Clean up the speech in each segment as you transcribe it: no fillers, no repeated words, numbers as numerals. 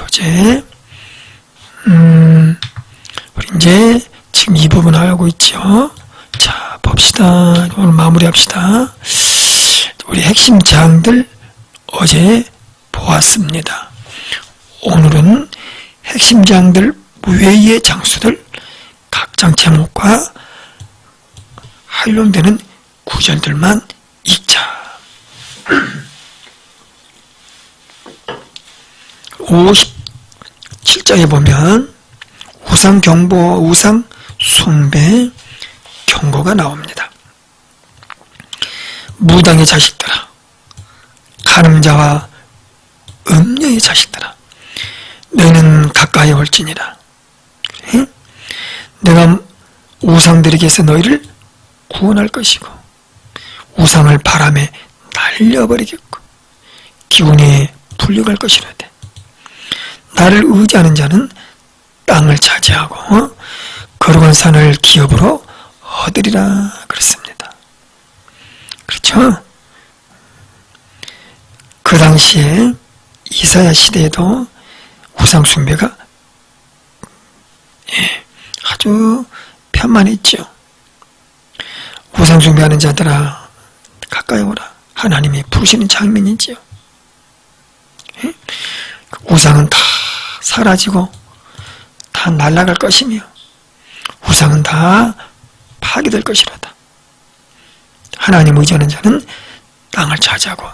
어제 우리 이제 지금 이 부분 하고 있죠. 자, 봅시다. 오늘 마무리합시다. 우리 핵심 사항들 어제 보았습니다. 오늘은 핵심 사항들 외의 장수들 각 장 제목과 활용되는 구절들만 읽자. 57장에 보면 우상 경보, 우상 숭배 경고가 나옵니다. 무당의 자식들아, 간음자와 음녀의 자식들아, 너희는 가까이 올지니라. 그래? 내가 우상들에게서 너희를 구원할 것이고 우상을 바람에 날려버리겠고 기운에 불려갈 것이라되 나를 의지하는 자는 땅을 차지하고 거룩한 산을 기업으로 얻으리라 그랬습니다. 그렇죠? 그 당시에 이사야 시대에도 우상 숭배가 아주 편만했죠. 우상 숭배하는 자들아 가까이 오라. 하나님이 부르시는 장면이지요. 우상은 다 사라지고 다 날아갈 것이며 우상은 다 파괴될 것이라다. 하나님 의지하는 자는 땅을 차지하고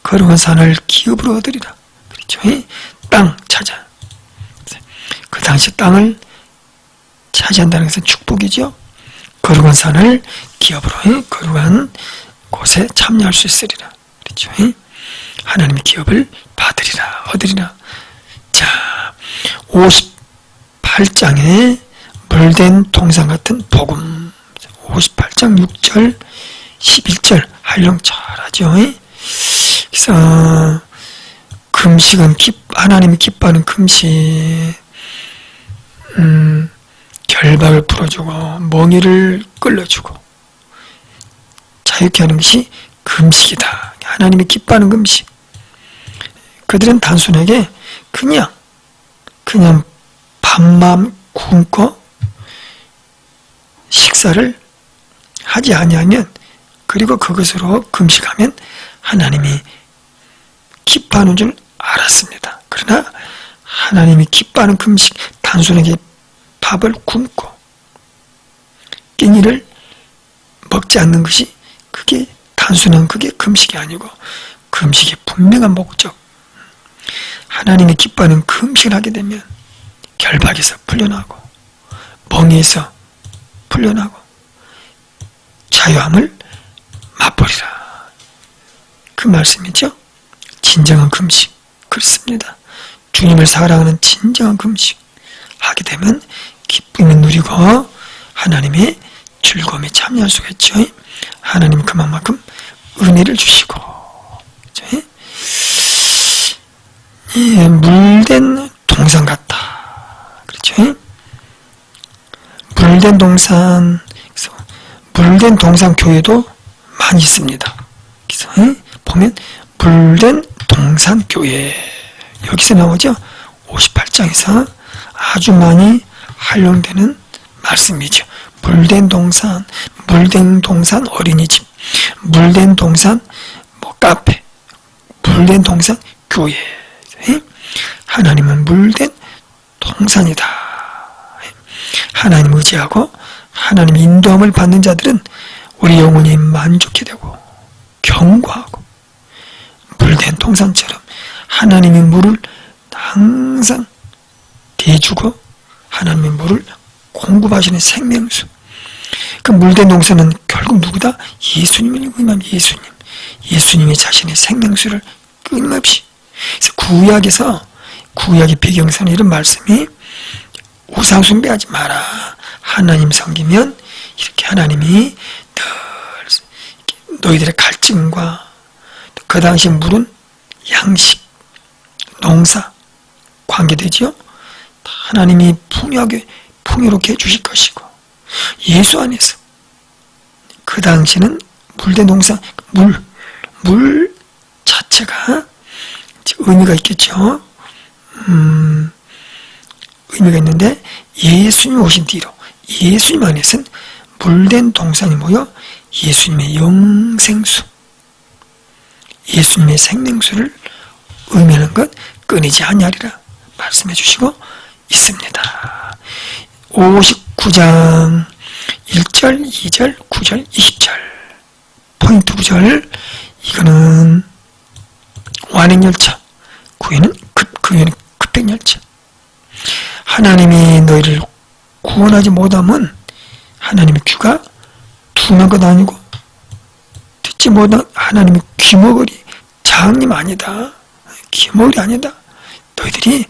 거룩한 산을 기업으로 얻으리라. 그렇죠? 땅 차지. 그 당시 땅을 차지한다는 것은 축복이죠. 거룩한 산을 기업으로 거룩한 곳에 참여할 수 있으리라. 그렇죠? 하나님의 기업을 받으리라, 얻으리라. 자, 58장에 물된 동상 같은 복음. 58장 6절, 11절 활용 잘하죠. 그래서 금식은 하나님이 기뻐하는 금식, 결박을 풀어주고 멍에를 끌어주고 자유케 하는 것이 금식이다. 하나님이 기뻐하는 금식. 그들은 단순하게 그냥 밥만 굶고 식사를 하지 아니하면, 그리고 그것으로 금식하면 하나님이 기뻐하는 줄 알았습니다. 그러나 하나님이 기뻐하는 금식, 단순하게 밥을 굶고 끼니를 먹지 않는 것이 그게 단순한 그게 금식이 아니고 금식의 분명한 목적. 하나님이 기뻐하는 금식을 하게 되면 결박에서 풀려나고 멍에서 풀려나고 자유함을 맛보리라. 그 말씀이죠. 진정한 금식. 그렇습니다. 주님을 사랑하는 진정한 금식 하게 되면 기쁨을 누리고 하나님의 즐거움에 참여할 수가 있죠. 하나님 그만큼 은혜를 주시고. 그렇죠? 예, 물된 동산 같다. 그렇죠? 물된 동산, 물된 동산 교회도 많이 있습니다. 그래서 보면 물된 동산 교회 여기서 나오죠. 58장에서 아주 많이 활용되는 말씀이죠. 물된 동산, 물된 동산 어린이집, 물된 동산 카페, 물된 동산 교회. 하나님은 물된 동산이다. 하나님 의지하고 하나님 인도함을 받는 자들은 우리 영혼이 만족해 되고 경고하고 물된 동산처럼 하나님의 물을 항상 대주고 하나님의 물을 공급하시는 생명수. 그 물된 동산은 결국 누구다? 예수님을 의미하면 예수님이 자신의 생명수를 끊임없이. 그래서 구약의 배경서는 이런 말씀이 우상 숭배하지 마라. 하나님 섬기면 이렇게 하나님이 늘 너희들의 갈증과 그 당시 물은 양식, 농사, 관계되지요. 하나님이 풍요롭게 해주실 것이고 예수 안에서 그 당시는 물된 동산, 물 자체가 의미가 있겠죠. 의미가 있는데, 예수님이 오신 뒤로 예수님 안에서는 물된 동산이 모여 예수님의 영생수, 예수님의 생명수를 의미하는 것 끊이지 아니하리라 말씀해 주시고 있습니다. 59장 1절, 2절, 9절, 20절 포인트 구절. 이거는 완행열차, 그 위에는 급행열차. 하나님이 너희를 구원하지 못하면 하나님의 귀가 둔한 것 아니고 듣지 못한 하나님의 귀머거리, 장님 아니다, 귀머거리 아니다. 너희들이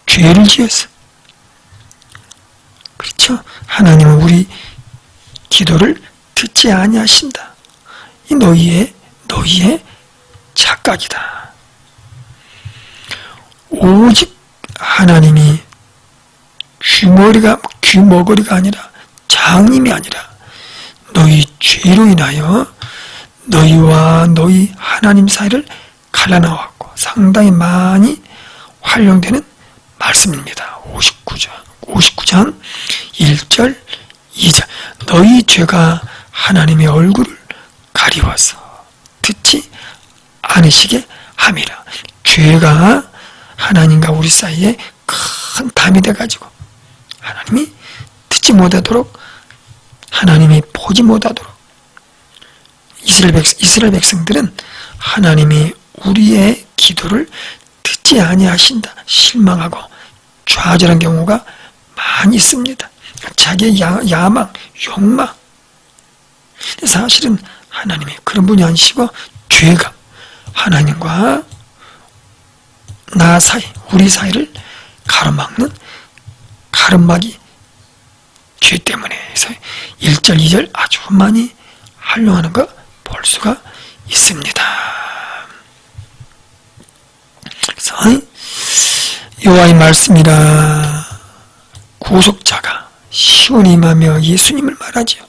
죄를 지어서, 그렇죠? 하나님은 우리 기도를 듣지 아니하신다. 이 너희의 착각이다. 오직 하나님이 귀머거리가 아니라, 장님이 아니라 너희 죄로 인하여 너희와 너희 하나님 사이를 갈라놓았고 상당히 많이 활용되는 말씀입니다. 59장 1절 2절. 너희 죄가 하나님의 얼굴을 가리워서 듣지 않으시게 함이라. 죄가 하나님과 우리 사이에 큰 담이 돼가지고 하나님이 듣지 못하도록, 하나님이 보지 못하도록, 이스라엘 백성들은 하나님이 우리의 기도를 듣지 아니하신다 실망하고 좌절한 경우가 많이 있습니다. 자기의 야망, 욕망. 사실은 하나님이 그런 분이 아니시고, 죄가 하나님과 나 사이, 우리 사이를 가로막는 가름막이 죄 때문에 해서 1절, 2절 아주 많이 활용하는 거 볼 수가 있습니다. 그래서 여호와의 말씀이라 구속자가 시온에 임하며 예수님을 말하지요.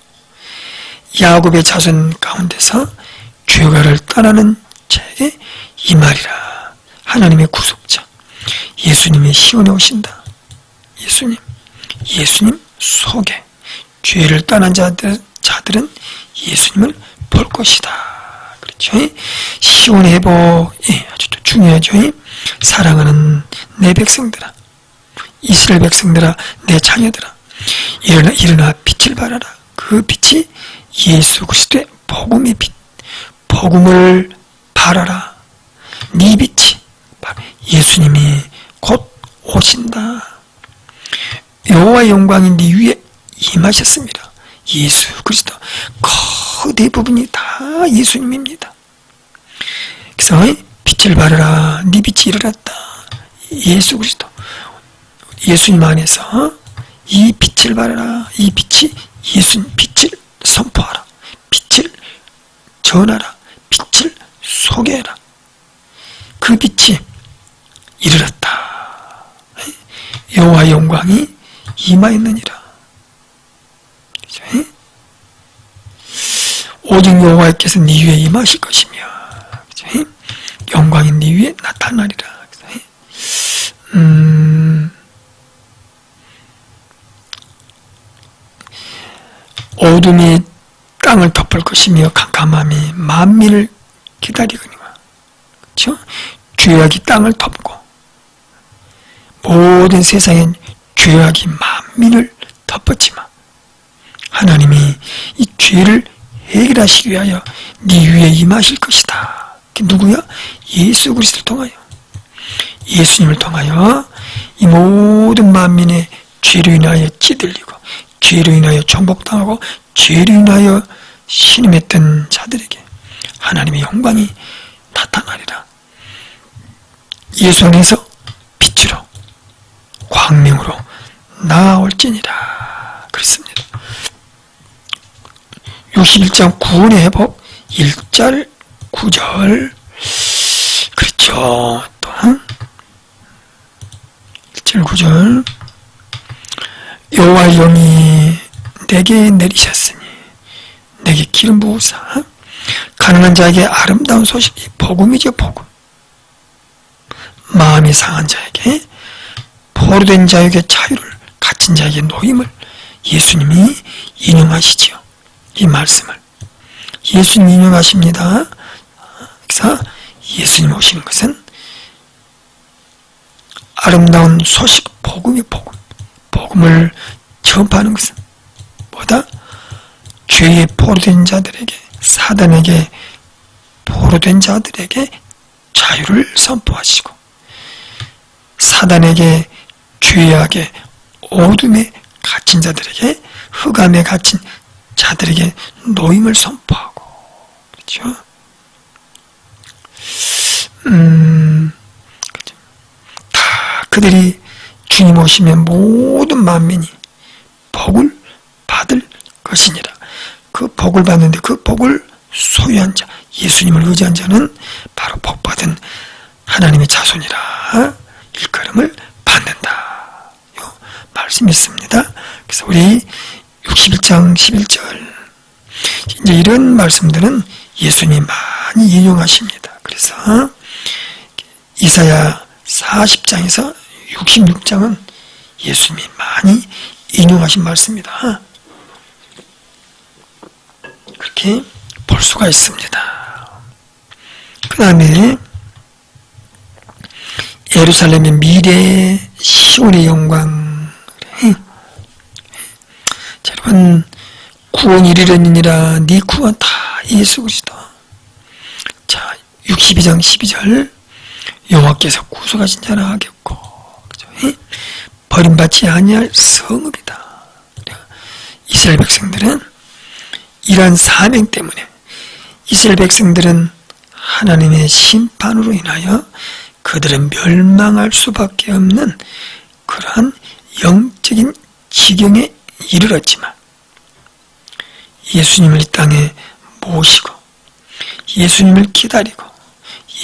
야곱의 자손 가운데서 죄가를 떠나는 자에게 임하리라. 하나님의 구속자 예수님이 시온에 오신다. 예수님 속에 죄를 떠난 자들은 예수님을 볼 것이다. 그렇죠? 시온의 회복이 아주 중요하죠. 사랑하는 내 백성들아, 이스라엘 백성들아, 내 자녀들아, 일어나 빛을 발하라. 그 빛이 예수 그리스도의 복음의 빛, 복음을 발하라. 네 빛이 예수님이 곧 오신다. 여호와의 영광이 네 위에 임하셨습니다. 예수 그리스도 그 대부분이 다 예수님입니다. 그래서 빛을 발하라. 네 빛이 일어났다. 예수 그리스도, 예수님 안에서 이 빛을 발하라. 이 빛이 예수님 빛을 선포하라. 빛을 전하라. 빛을 소개해라. 그 빛이 이르렀다. 여호와의 영광이 임하였느니라. 오직 여호와께서 네 위에 임하실 것이며 영광이 네 위에 나타나리라. 어둠이 땅을 덮을 것이며 캄캄함이 만민을 기다리거니와. 그렇죠? 죄악이 땅을 덮고 모든 세상엔 죄악이 만민을 덮었지만 하나님이 이 죄를 해결하시기 위하여 네 위에 임하실 것이다. 그게 누구야? 예수 그리스도를 통하여, 예수님을 통하여 이 모든 만민의 죄로 인하여 찌들리고 죄로 인하여 정복당하고 죄로 인하여 신음했던 자들에게 하나님의 영광이 나타나리라. 예수 안에서 빛으로 광명으로 나아올지니라. 그렇습니다. 61장 구원의 회복 1절 9절. 그렇죠. 또 1절 9절. 여호와의 영이 내게 내리셨으니 내게 기름 부으사 가난한 자에게 아름다운 소식이 복음이죠. 복음. 마음이 상한 자에게 포로된 자에게 자유를, 갇힌 자에게 노임을 예수님이 인용하시지요. 이 말씀을 예수님 인용하십니다. 그래서 예수님 오시는 것은 아름다운 소식, 복음이 복음을 전파하는 것은 뭐다? 죄에 포로된 자들에게, 사단에게 포로된 자들에게 자유를 선포하시고, 사단에게, 죄악에, 어둠에 갇힌 자들에게, 흑암에 갇힌 자들에게 노임을 선포하고, 그렇죠? 다 그들이 주님 오시면 모든 만민이 복을 받을 것이니라. 그 복을 받는데 그 복을 소유한 자, 예수님을 의지한 자는 바로 복받은 하나님의 자손이라 일컬음을 받는다. 요 말씀이 있습니다. 그래서 우리 61장 11절 이제 이런 말씀들은 예수님이 많이 인용하십니다. 그래서 이사야 40장에서 66장은 예수님이 많이 인용하신 말씀입니다. 그렇게 볼 수가 있습니다. 그 다음에 예루살렘의 미래 시온의 영광. 자, 여러분, 구원이 이르려니라. 네 구원 다 예수 그리스도. 자, 62장 12절 여호와께서 구속하신 자라 하겠고, 그죠? 버림받지 아니할 성읍이다. 이스라엘 백성들은 이러한 사명 때문에, 이스라엘 백성들은 하나님의 심판으로 인하여 그들은 멸망할 수밖에 없는 그러한 영적인 지경에 이르렀지만, 예수님을 이 땅에 모시고 예수님을 기다리고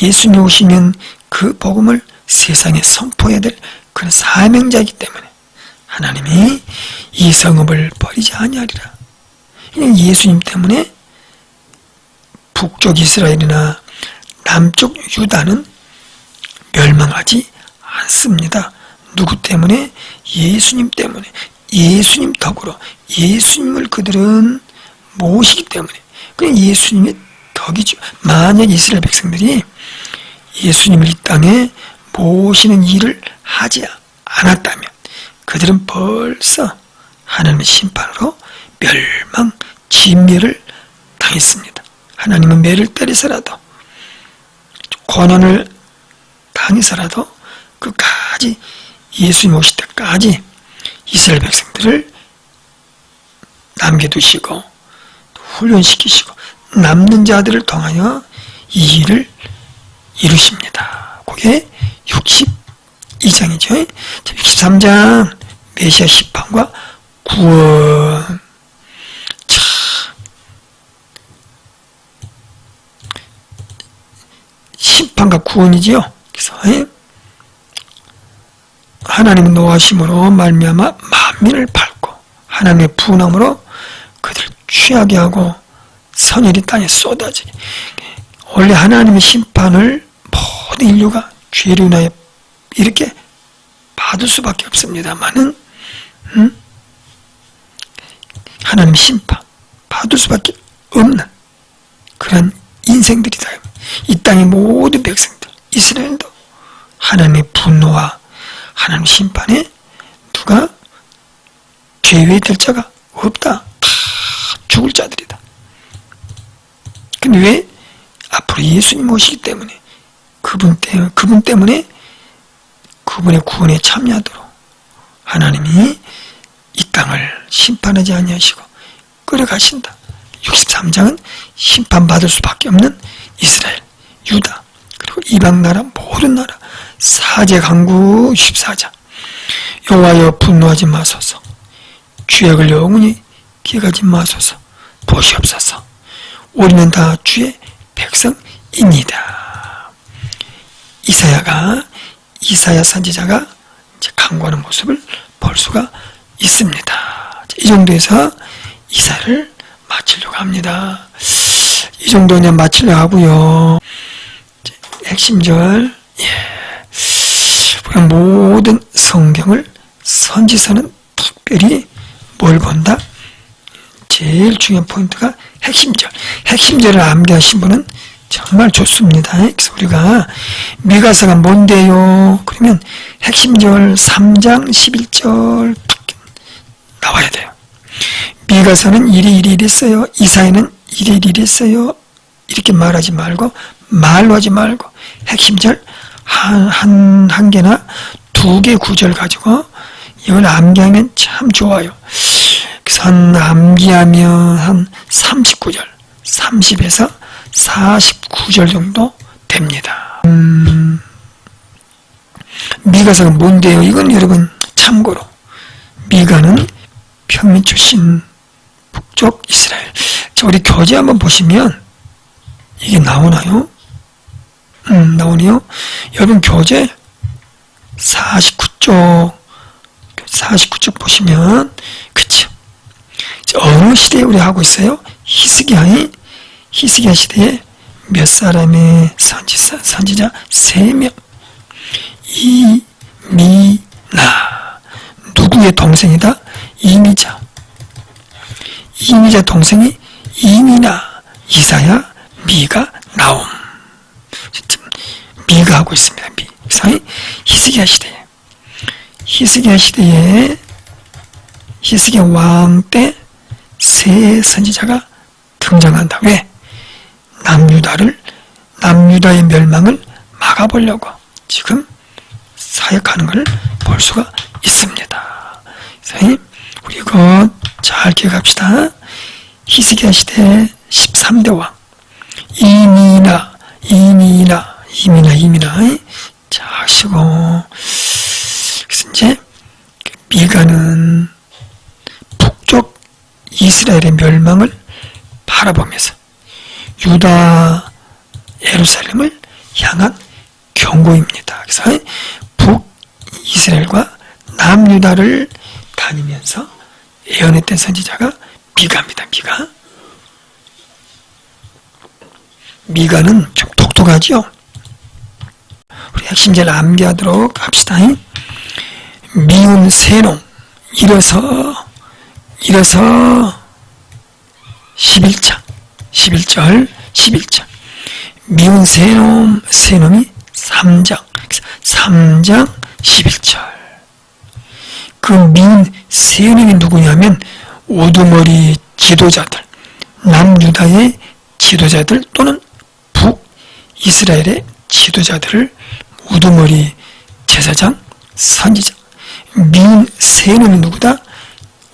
예수님 오시면 그 복음을 세상에 선포해야 될 그런 사명자이기 때문에 하나님이 이 성읍을 버리지 아니하리라. 예수님 때문에 북쪽 이스라엘이나 남쪽 유다는 멸망하지 않습니다. 누구 때문에? 예수님 때문에. 예수님 덕으로 예수님을 그들은 모시기 때문에. 그냥 예수님의 덕이죠. 만약 이스라엘 백성들이 예수님을 이 땅에 모시는 일을 하지 않았다면 그들은 벌써 하나님의 심판으로 멸망, 진멸을 당했습니다. 하나님은 매를 때려서라도, 고난을 당해서라도 끝까지 예수님 오실 때까지 이스라엘 백성들을 남겨두시고 훈련시키시고 남는 자들을 통하여 이 일을 이루십니다. 그게 62장이죠. 63장 메시아 심판과 구원. 자, 심판과 구원이지요. 그래서 하나님은 노하심으로 말미암아 만민을 밟고 하나님의 분함으로 그들 취하게 하고 선혈이 땅에 쏟아지게. 원래 하나님의 심판을 모든 인류가 죄로 인하여 이렇게 받을 수밖에 없습니다만은 하나님의 심판 받을 수밖에 없는 그런 인생들이다. 이 땅의 모든 백성들, 이스라엘도 하나님의 분노와 하나님의 심판에 누가 죄외될 자가 없다. 다 죽을 자들이다. 근데 왜? 앞으로 예수님 오시기 때문에 그분 때문에 그분의 구원에 참여하도록 하나님이 이 땅을 심판하지 아니하시고 끌어가신다. 63장은 심판받을 수밖에 없는 이스라엘, 유다, 그리고 이방 나라, 모든 나라, 사제강구 14장. 여호와여 분노하지 마소서. 죄악을 영원히 기억하지 마소서. 보시옵소서. 우리는 다 주의 백성입니다. 이사야 선지자가 강구하는 모습을 볼 수가 있습니다. 이 정도에서 이사야를 마치려고 합니다. 이 정도 그냥 마치려고 하고요. 핵심절, 모든 성경을 선지서는 특별히 뭘 본다? 제일 중요한 포인트가 핵심절. 핵심절을 암기하신 분은 정말 좋습니다. 그래서 우리가 미가서가 뭔데요? 그러면 핵심절 3장 11절 나와야 돼요. 미가서는 이리 이랬어요. 이사야는 이리 이랬어요. 이렇게 말하지 말고, 말로 하지 말고, 핵심절 한 개나 2개 구절 가지고 이걸 암기하면 참 좋아요. 그래서 암기하면 한 39절, 30에서 49절 정도 됩니다. 미가서가 뭔데요? 이건 여러분 참고로 미가는 평민 출신 북쪽 이스라엘. 자, 우리 교재 한번 보시면 이게 나오나요? 나오네요. 여러분 교재 49쪽 보시면 그쵸? 어느 시대에 우리 하고 있어요? 히스기야 시대에 몇 사람의 선지자? 3명. 이미나. 누구의 동생이다? 이미자 동생이 이미나, 이사야, 미가, 나옴. 미가 하고 있습니다. 그래서 히스기야 시대에 히스기야 왕 때 새 선지자가 등장한다. 왜? 남유다의 멸망을 막아보려고 지금 사역하는 걸 볼 수가 있습니다. 그래서 우리 이거 잘 기억합시다. 히스기야 시대 13대 왕 이미나 자 하시고, 그래서 이제 미가는 북쪽 이스라엘의 멸망을 바라보면서 유다 예루살렘을 향한 경고입니다. 그래서 북이스라엘과 남유다를 다니면서 예언했던 선지자가 미가입니다. 미가는 좀 독특하죠? 우리 핵심절 암기하도록 합시다. 미운 새놈, 일어서 11절 미운 새놈이 3장 11절. 그 미운 새놈이 누구냐면 우두머리 지도자들, 남유다의 지도자들 또는 북이스라엘의 지도자들을 우두머리 제사장, 선지자. 미운 새놈이 누구다?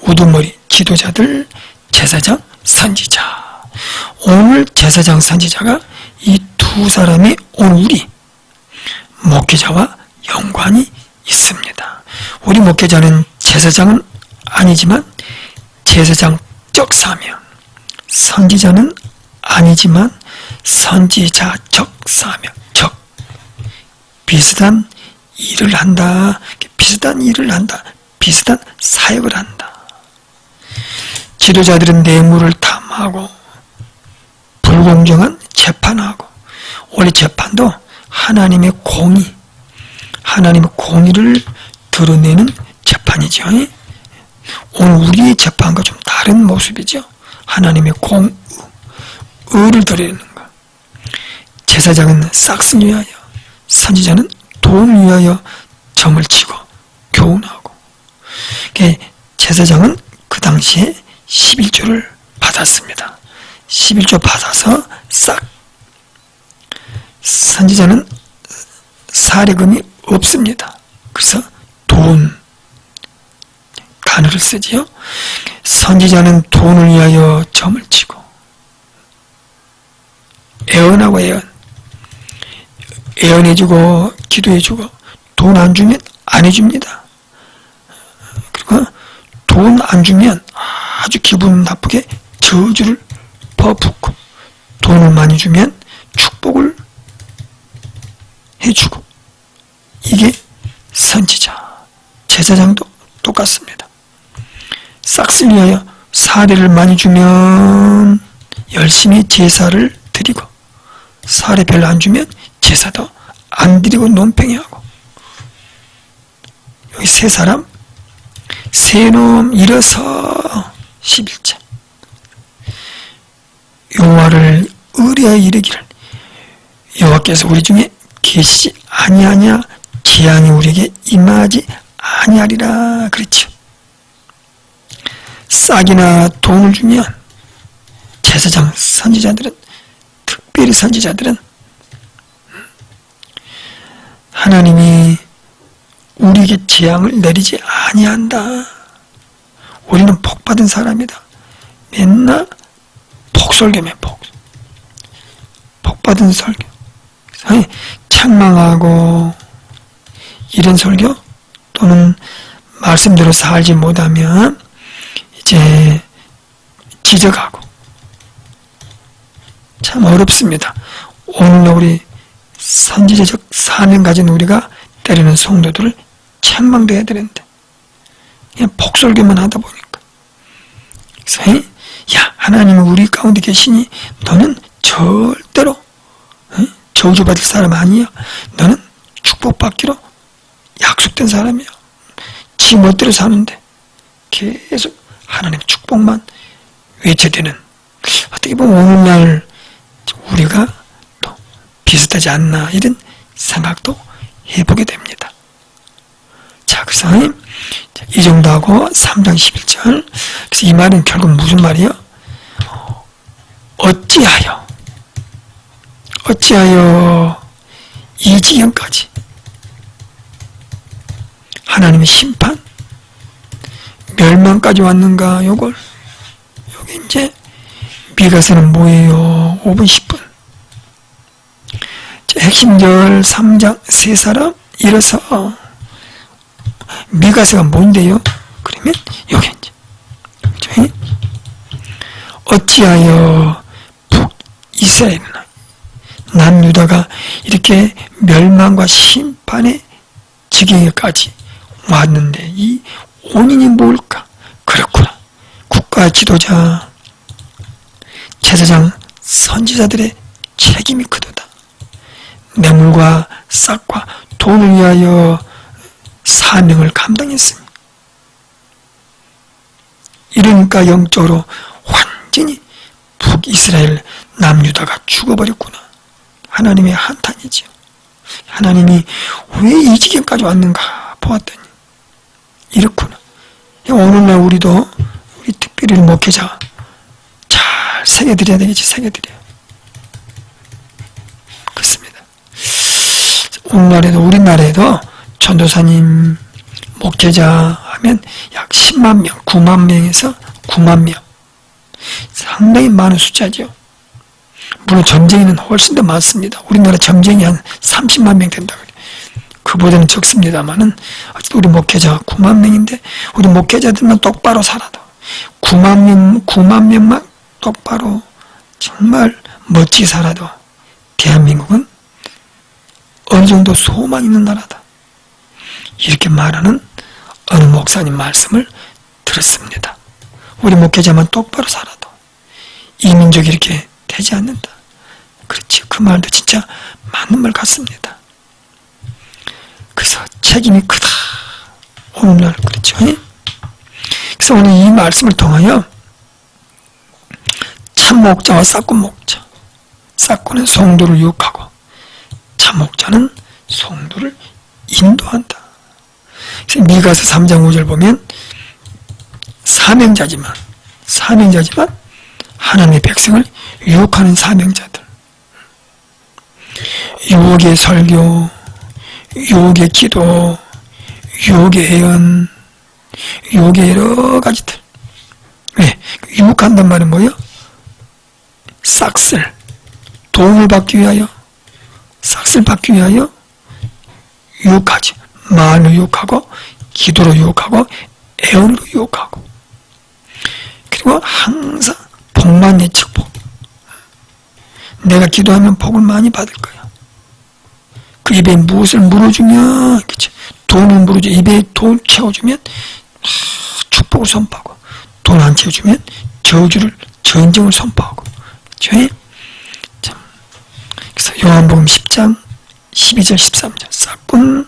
우두머리 지도자들, 제사장, 선지자. 오늘 제사장, 선지자가 이 두 사람이 오늘 우리 목회자와 연관이 있습니다. 우리 목회자는 제사장은 아니지만 제사장적 사명, 선지자는 아니지만 선지자적 사명, 비슷한 일을 한다, 비슷한 사역을 한다. 지도자들은 뇌물을 탐하고 불공정한 재판하고, 원래 재판도 하나님의 공의를 드러내는 재판이죠. 오늘 우리의 재판과 좀 다른 모습이죠. 하나님의 의를 드러내는 것. 제사장은 싹을 위하여, 선지자는 도움을 위하여 점을 치고 교훈하고. 제사장은 그 당시에 11조를 받았습니다. 11조 받아서 선지자는 사례금이 없습니다. 그래서 단어를 쓰지요. 선지자는 돈을 위하여 점을 치고 애언하고 애언해주고 기도해주고, 돈 안 주면 안 해줍니다. 그리고 돈 안 주면 아주 기분 나쁘게 저주를 퍼붓고, 돈을 많이 주면 축복을 해주고. 이게 선지자. 제사장도 똑같습니다. 싹을 위하여 사례를 많이 주면 열심히 제사를 드리고, 사례 별로 안 주면 제사도 안 드리고 논팽이하고. 우리 세 사람, 세 놈 일어서 11절. 여호와를 의뢰하여 이르기를 여호와께서 우리 중에 계시지 아니하냐 재앙이 우리에게 임하지 아니하리라 그랬죠. 싹이나 돈을 주면 제사장 선지자들은, 특별히 선지자들은 하나님이 우리에게 재앙을 내리지 아니한다. 우리는 복받은 사람이다. 맨날 복설교면 복받은 설교. 책망하고 이런 설교 또는 말씀대로 살지 못하면 이제 지적하고 참 어렵습니다. 오늘날 우리 선지자적 사명 가진 우리가 때리는 성도들을 책망도 해야 되는데 그냥 복설교만 하다 보니까 그래서 야 하나님은 우리 가운데 계시니 너는 절대로 저주받을 사람 아니야. 너는 축복받기로 약속된 사람이야. 지 멋대로 사는데 계속 하나님의 축복만 외쳐대는, 어떻게 보면 오늘날 우리가 또 비슷하지 않나 이런 생각도 해보게 됩니다. 자, 그래서 이 정도 하고 3장 11절. 그래서 이 말은 결국 무슨 말이요? 어찌하여 이 지경까지 하나님의 심판, 멸망까지 왔는가? 요게 이제 미가서는 뭐예요? 5분 10분. 핵심절 3장 세 사람 일어서. 미가서가 뭔데요? 그러면 요게 이제 어찌하여 북이스라엘이나 남유다가 이렇게 멸망과 심판의 지경에까지 왔는데 이 원인이 뭘까? 그렇구나. 국가 지도자, 제사장, 선지자들의 책임이 크도다. 뇌물과 싹과 돈을 위하여 사명을 감당했으니 이러니까 영적으로 완전히 북이스라엘 남유다가 죽어버렸구나. 하나님의 한탄이지요. 하나님이 왜 이 지경까지 왔는가 보았더니 이렇구나. 오늘날 우리도 우리 특별히 목회자 잘 새겨드려야 되겠지. 새겨드려야. 그렇습니다. 오늘날에도 우리나라에도 전도사님 목회자 하면 약 10만 명, 9만 명에서 9만 명. 상당히 많은 숫자죠. 물론 점쟁이는 훨씬 더 많습니다. 우리나라 점쟁이 한 30만 명 된다 그래요. 그보다는 적습니다만은 어쨌든 우리 목회자가 9만 명인데 우리 목회자들만 똑바로 살아도 9만 명만 똑바로 정말 멋지게 살아도 대한민국은 어느 정도 소망 있는 나라다. 이렇게 말하는 어느 목사님 말씀을 들었습니다. 우리 목회자만 똑바로 살아도 이 민족이 이렇게 되지 않는다. 그렇지. 그 말도 진짜 맞는 말 같습니다. 그래서 책임이 크다. 오늘날 그렇죠. 그래서 오늘 이 말씀을 통하여 참 목자와 싹꾼 목자. 싹꾼은 성도를 유혹하고 참 목자는 성도를 인도한다. 그래서 미가서 3장 5절 보면 사명자지만 하나님의 백성을 유혹하는 사명자들, 유혹의 설교, 유혹의 기도, 유혹의 예언, 유혹의 여러 가지들. 왜? 유혹한단 말은 뭐예요? 싹쓸, 돈을 받기 위하여, 싹쓸 받기 위하여 유혹하지. 말로 유혹하고, 기도로 유혹하고, 애언으로 유혹하고. 그리고 항상 복만 내 축복. 내가 기도하면 복을 많이 받을 거야. 그 입에 무엇을 물어주면, 그치? 돈을 물어줘. 입에 돈 채워주면 축복을 선포하고, 돈 안 채워주면 전쟁을 선포하고. 그치? 참. 그래서 요한복음 10장 12절 13절 싹꾼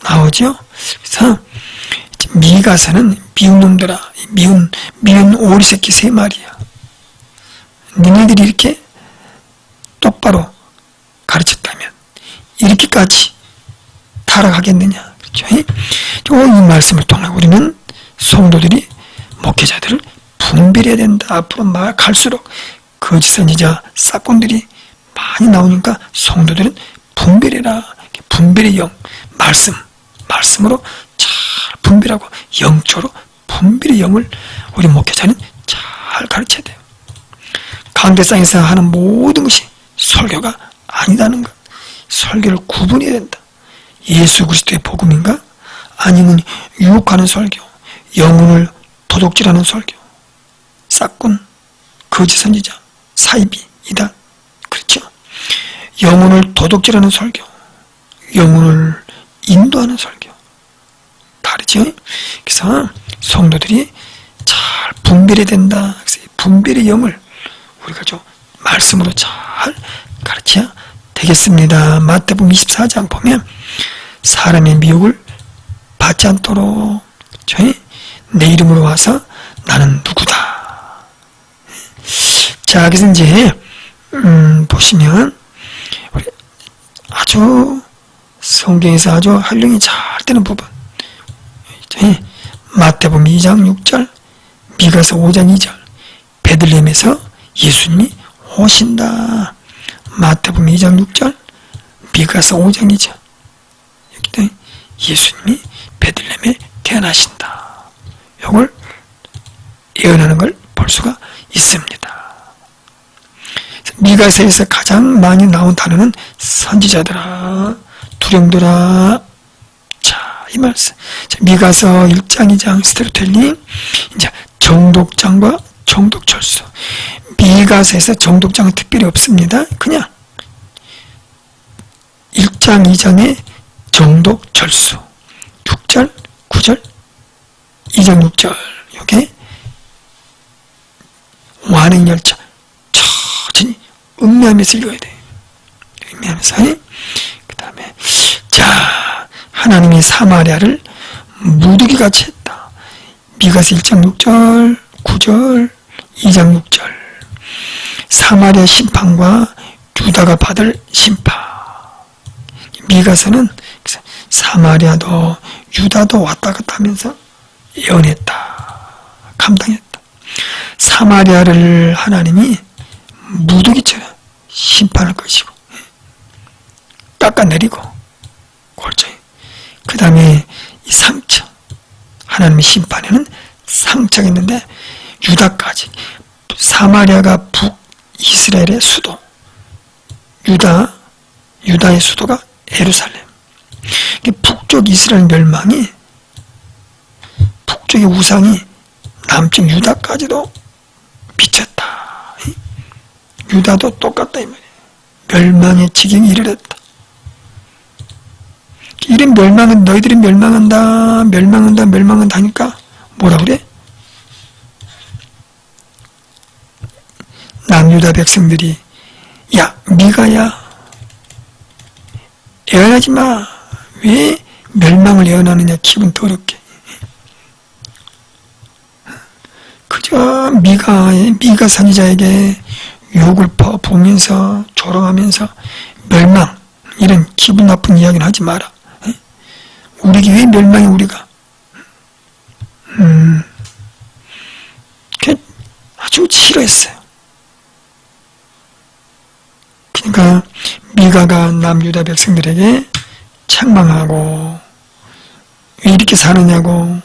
나오죠. 그래서 미가서는 미운 놈들아, 미운 오리 새끼 3마리야. 니네들이 이렇게 똑바로 가르쳤다면 이렇게까지 타락하겠느냐. 그렇죠? 이 말씀을 통해 우리는 성도들이 목회자들을 분별해야 된다. 앞으로 갈수록 거짓 선지자, 싹꾼들이 많이 나오니까 성도들은 분별해라. 분별의 영, 말씀으로 잘 분별하고 영적으로 분별의 영을 우리 목회자는 잘 가르쳐야 돼요. 강대상에서 하는 모든 것이 설교가 아니다는 것. 설교를 구분해야 된다. 예수 그리스도의 복음인가? 아니면 유혹하는 설교, 영혼을 도둑질하는 설교, 싹꾼, 거짓 선지자, 사이비, 이단. 그렇죠? 영혼을 도둑질하는 설교, 영혼을 인도하는 설교. 다르죠? 그래서 성도들이 잘 분별해야 된다. 그래서 분별의 영을 우리가 좀 말씀으로 잘 가르쳐야 되겠습니다. 마태복음 24장 보면 사람의 미혹을 받지 않도록 내 이름으로 와서 나는 누구다. 자, 그래서 이제 보시면 우리 아주 성경에서 아주 활용이 잘 되는 부분, 마태복음 2장 6절, 미가서 5장 2절, 베들레헴에서 예수님이 오신다. 마태복음 2장 6절, 미가서 5장 2절. 여기 예수님이 베들레헴에 태어나신다. 이걸 예언하는 걸 볼 수가 있습니다. 미가서에서 가장 많이 나온 단어는 선지자들아, 두령들아. 자, 이 말씀. 자, 미가서 1장 2장 스토리텔링. 이제 정독장과 정독철수. 미가서에서 정독장은 특별히 없습니다. 그냥 1장 2장의 정독철수, 6절 9절 2장 6절. 요게 완행열차 천천히 음미하면서 읽어야 돼. 음미하면서. 그 다음에 자, 하나님이 사마리아를 무더기같이 했다. 미가서 1장 6절 9절 2장 6절. 사마리아 심판과 유다가 받을 심판. 미가서는 사마리아도 유다도 왔다 갔다 하면서 예언했다. 감당했다. 사마리아를 하나님이 무더기처럼 심판할 것이고 깎아내리고 골짜기. 그 다음에 이 상처, 하나님의 심판에는 상처가 있는데 유다까지. 사마리아가 북이스라엘의 수도, 유다의 수도가 예루살렘. 북쪽 이스라엘 멸망이, 북쪽의 우상이 남쪽 유다까지도 비쳤다. 유다도 똑같다 이 말이에요. 멸망의 지경에 이르렀다. 이런 멸망은 너희들이 멸망한다 하니까 뭐라 그래? 남유다 백성들이 야, 미가야, 예언하지 마. 왜 멸망을 예언하느냐? 기분 더럽게. 그저 미가 선지자에게 욕을 퍼부으면서 조롱하면서 멸망, 이런 기분 나쁜 이야기는 하지 마라. 우리에게 왜 멸망이 우리가? 아주 싫어했어요. 그러니까 미가가 남유다 백성들에게 책망하고 왜 이렇게 사느냐고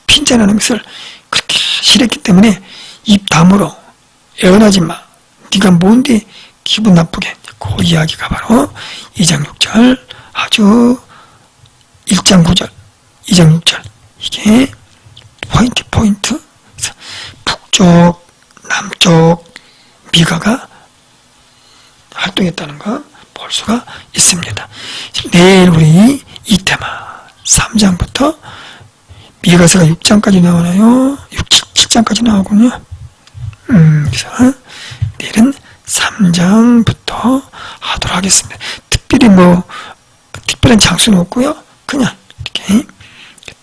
핀잔하는 것을 그렇게 싫었기 때문에 입 다물어 예언하지 마. 네가 뭔데 기분 나쁘게. 그 이야기가 바로 2장 6절, 아주 1장 9절, 2장 6절. 이게 포인트. 북쪽, 남쪽 미가가 활동했다는 거 볼 수가 있습니다. 내일 우리 이 테마 3장부터 미가서가 6장까지 나오나요? 7장까지 나오군요. 그래서 내일은 3장부터 하도록 하겠습니다. 특별히 특별한 장소는 없고요. 그냥 이렇게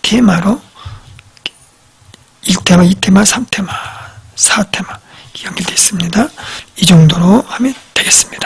테마로 1테마, 2테마, 3테마, 4테마 연결되어 있습니다. 이 정도로 하면 되겠습니다.